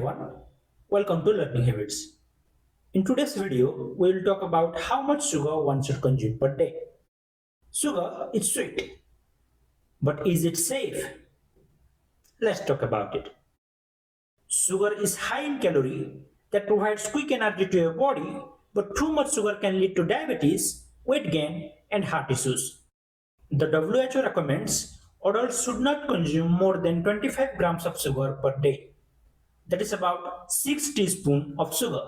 everyone, welcome to Learning Habits. In today's video, we will talk about how much sugar one should consume per day. Sugar is sweet, but is it safe? Let's talk about it. Sugar is high in calorie that provides quick energy to your body, but too much sugar can lead to diabetes, weight gain, and heart issues. The WHO recommends adults should not consume more than 25 grams of sugar per day. That is about 6 teaspoons of sugar.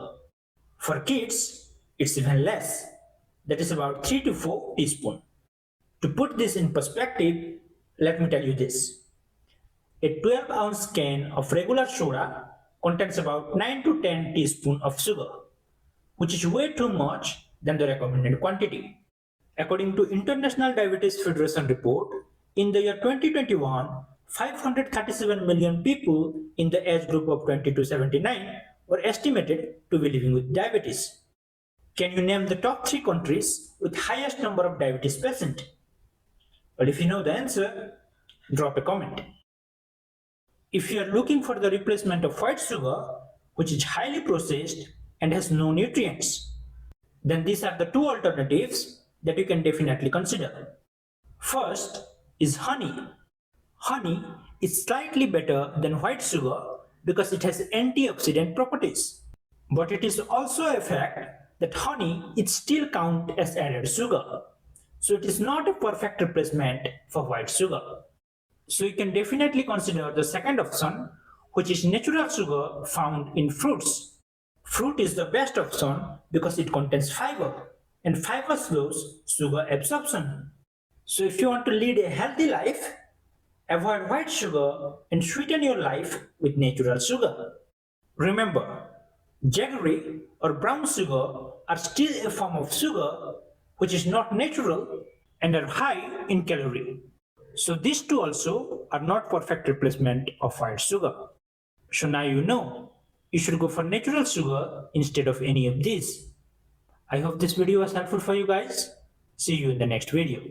For kids, it's even less. That is about 3 to 4 teaspoons. To put this in perspective, let me tell you this. A 12-ounce can of regular soda contains about 9 to 10 teaspoons of sugar, which is way too much than the recommended quantity. According to International Diabetes Federation report, in the year 2021, 537 million people in the age group of 20 to 79 were estimated to be living with diabetes. Can you name the top 3 countries with highest number of diabetes patients? Well, if you know the answer, drop a comment. If you are looking for the replacement of white sugar, which is highly processed and has no nutrients, then these are the 2 alternatives that you can definitely consider. First is honey. Honey is slightly better than white sugar because it has antioxidant properties. But it is also a fact that honey is still counted as added sugar. So it is not a perfect replacement for white sugar. So you can definitely consider the second option, which is natural sugar found in fruits. Fruit is the best option because it contains fiber, and fiber slows sugar absorption. So if you want to lead a healthy life, avoid white sugar and sweeten your life with natural sugar. Remember, jaggery or brown sugar are still a form of sugar which is not natural and are high in calorie. So these two also are not perfect replacement of white sugar. So now you know, you should go for natural sugar instead of any of these. I hope this video was helpful for you guys. See you in the next video.